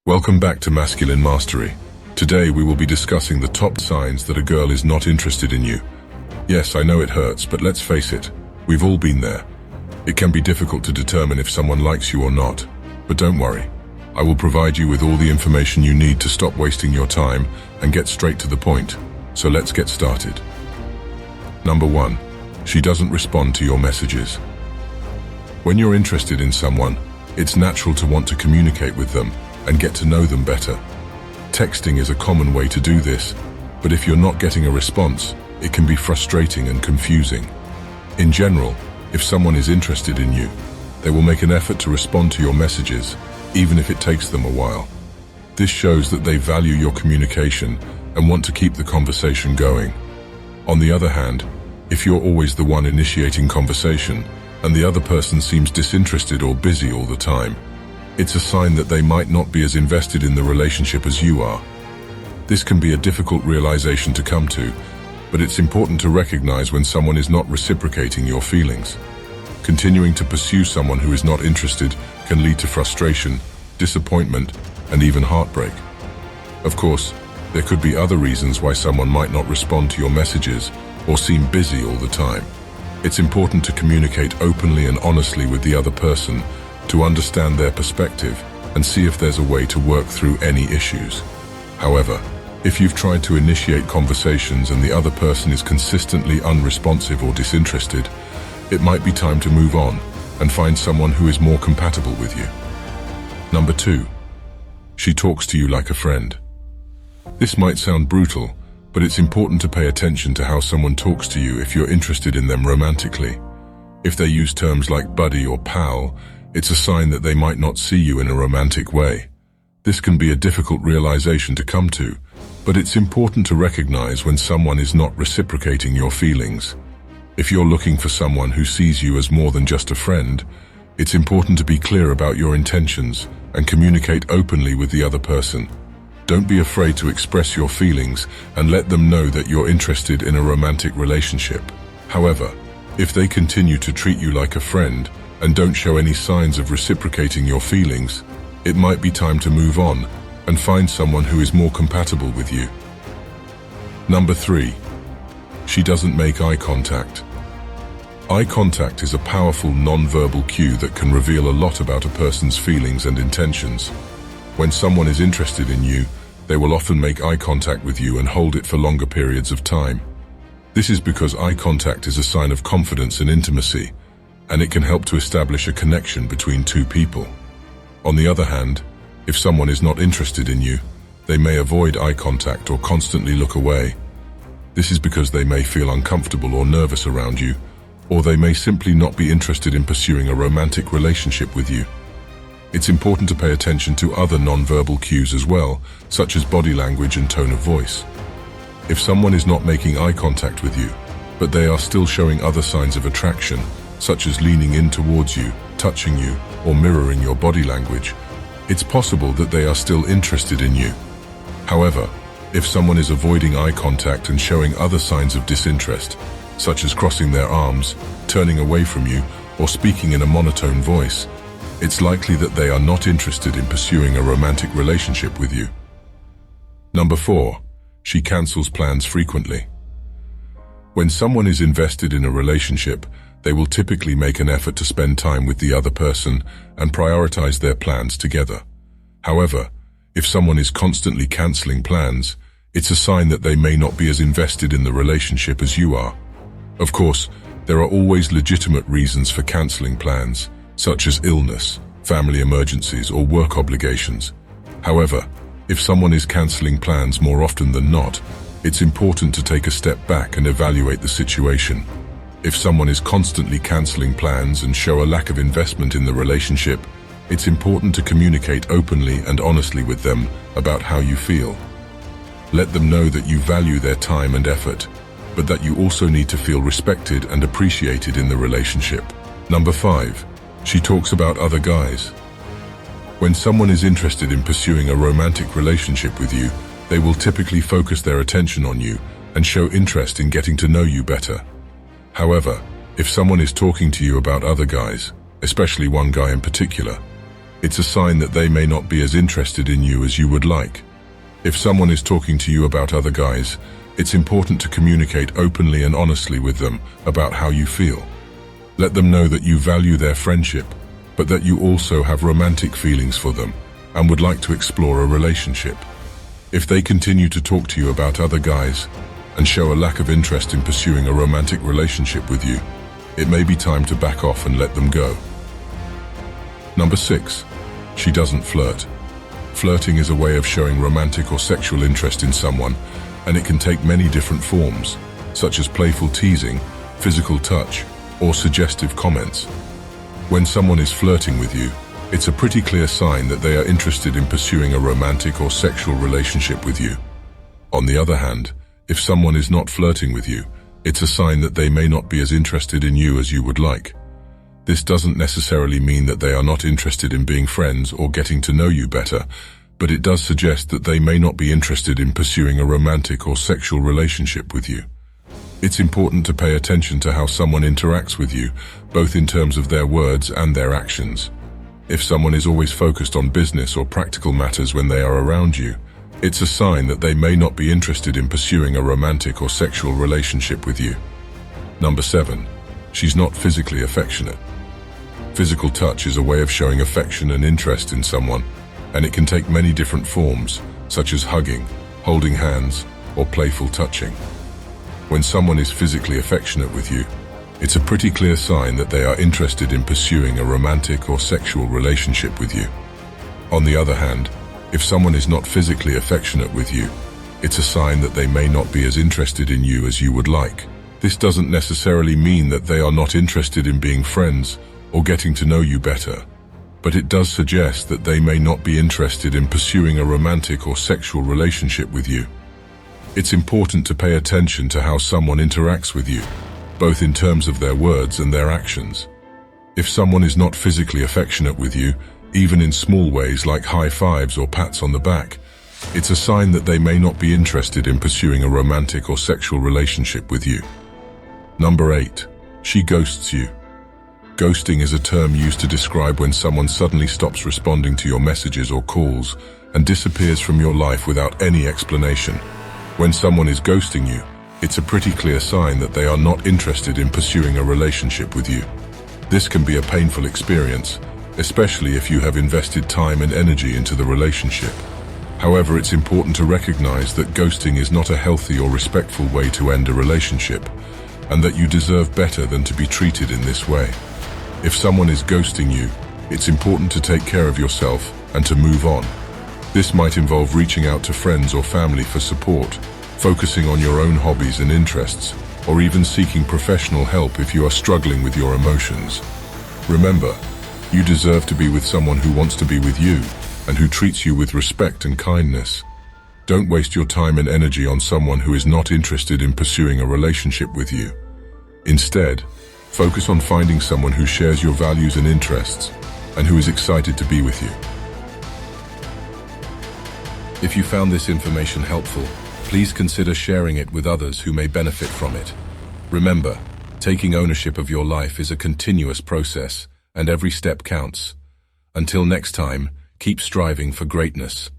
Welcome back to Masculine Mastery. Today we will be discussing the top signs that a girl is not interested in you. Yes, I know it hurts, but let's face it, we've all been there. It can be difficult to determine if someone likes you or not, but don't worry. I will provide you with all the information you need to stop wasting your time and get straight to the point. So let's get started. Number 1. She doesn't respond to your messages. When you're interested in someone, it's natural to want to communicate with them and get to know them better. Texting is a common way to do this, but if you're not getting a response, it can be frustrating and confusing. In general, if someone is interested in you, they will make an effort to respond to your messages, even if it takes them a while. This shows that they value your communication and want to keep the conversation going. On the other hand, if you're always the one initiating conversation and the other person seems disinterested or busy all the time, it's a sign that they might not be as invested in the relationship as you are. This can be a difficult realization to come to, but it's important to recognize when someone is not reciprocating your feelings. Continuing to pursue someone who is not interested can lead to frustration, disappointment, and even heartbreak. Of course, there could be other reasons why someone might not respond to your messages or seem busy all the time. It's important to communicate openly and honestly with the other person to understand their perspective and see if there's a way to work through any issues. However, if you've tried to initiate conversations and the other person is consistently unresponsive or disinterested, it might be time to move on and find someone who is more compatible with you. Number 2. She talks to you like a friend. This might sound brutal, but it's important to pay attention to how someone talks to you if you're interested in them romantically. If they use terms like buddy or pal, it's a sign that they might not see you in a romantic way. This can be a difficult realization to come to, but it's important to recognize when someone is not reciprocating your feelings. If you're looking for someone who sees you as more than just a friend, it's important to be clear about your intentions and communicate openly with the other person. Don't be afraid to express your feelings and let them know that you're interested in a romantic relationship. However, if they continue to treat you like a friend and don't show any signs of reciprocating your feelings, it might be time to move on and find someone who is more compatible with you. Number 3. She doesn't make eye contact. Eye contact is a powerful non-verbal cue that can reveal a lot about a person's feelings and intentions. When someone is interested in you, they will often make eye contact with you and hold it for longer periods of time. This is because eye contact is a sign of confidence and intimacy, and it can help to establish a connection between two people. On the other hand, if someone is not interested in you, they may avoid eye contact or constantly look away. This is because they may feel uncomfortable or nervous around you, or they may simply not be interested in pursuing a romantic relationship with you. It's important to pay attention to other non-verbal cues as well, such as body language and tone of voice. If someone is not making eye contact with you, but they are still showing other signs of attraction, such as leaning in towards you, touching you, or mirroring your body language, it's possible that they are still interested in you. However, if someone is avoiding eye contact and showing other signs of disinterest, such as crossing their arms, turning away from you, or speaking in a monotone voice, it's likely that they are not interested in pursuing a romantic relationship with you. Number 4. She cancels plans frequently. When someone is invested in a relationship, they will typically make an effort to spend time with the other person and prioritize their plans together. However, if someone is constantly canceling plans, it's a sign that they may not be as invested in the relationship as you are. Of course, there are always legitimate reasons for canceling plans, such as illness, family emergencies, or work obligations. However, if someone is canceling plans more often than not, it's important to take a step back and evaluate the situation. If someone is constantly canceling plans and show a lack of investment in the relationship, it's important to communicate openly and honestly with them about how you feel. Let them know that you value their time and effort, but that you also need to feel respected and appreciated in the relationship. Number 5. She talks about other guys. When someone is interested in pursuing a romantic relationship with you, they will typically focus their attention on you and show interest in getting to know you better. However, if someone is talking to you about other guys, especially one guy in particular, it's a sign that they may not be as interested in you as you would like. If someone is talking to you about other guys, it's important to communicate openly and honestly with them about how you feel. Let them know that you value their friendship, but that you also have romantic feelings for them and would like to explore a relationship. If they continue to talk to you about other guys and show a lack of interest in pursuing a romantic relationship with you, it may be time to back off and let them go. Number 6. She doesn't flirt. Flirting is a way of showing romantic or sexual interest in someone, and it can take many different forms, such as playful teasing, physical touch, or suggestive comments. When someone is flirting with you, it's a pretty clear sign that they are interested in pursuing a romantic or sexual relationship with you. On the other hand, if someone is not flirting with you, it's a sign that they may not be as interested in you as you would like. This doesn't necessarily mean that they are not interested in being friends or getting to know you better, but it does suggest that they may not be interested in pursuing a romantic or sexual relationship with you. It's important to pay attention to how someone interacts with you, both in terms of their words and their actions. If someone is always focused on business or practical matters when they are around you, it's a sign that they may not be interested in pursuing a romantic or sexual relationship with you. Number 7. She's not physically affectionate. Physical touch is a way of showing affection and interest in someone, and it can take many different forms, such as hugging, holding hands, or playful touching. When someone is physically affectionate with you, it's a pretty clear sign that they are interested in pursuing a romantic or sexual relationship with you. On the other hand, if someone is not physically affectionate with you, it's a sign that they may not be as interested in you as you would like. This doesn't necessarily mean that they are not interested in being friends or getting to know you better, but it does suggest that they may not be interested in pursuing a romantic or sexual relationship with you. It's important to pay attention to how someone interacts with you, both in terms of their words and their actions. If someone is not physically affectionate with you, even in small ways like high fives or pats on the back, it's a sign that they may not be interested in pursuing a romantic or sexual relationship with you. Number 8. She ghosts you. Ghosting is a term used to describe when someone suddenly stops responding to your messages or calls and disappears from your life without any explanation. When someone is ghosting you, it's a pretty clear sign that they are not interested in pursuing a relationship with you. This can be a painful experience, especially if you have invested time and energy into the relationship. However, it's important to recognize that ghosting is not a healthy or respectful way to end a relationship, and that you deserve better than to be treated in this way. If someone is ghosting you, it's important to take care of yourself and to move on. This might involve reaching out to friends or family for support, focusing on your own hobbies and interests, or even seeking professional help if you are struggling with your emotions. Remember, you deserve to be with someone who wants to be with you and who treats you with respect and kindness. Don't waste your time and energy on someone who is not interested in pursuing a relationship with you. Instead, focus on finding someone who shares your values and interests and who is excited to be with you. If you found this information helpful, please consider sharing it with others who may benefit from it. Remember, taking ownership of your life is a continuous process, and every step counts. Until next time, keep striving for greatness.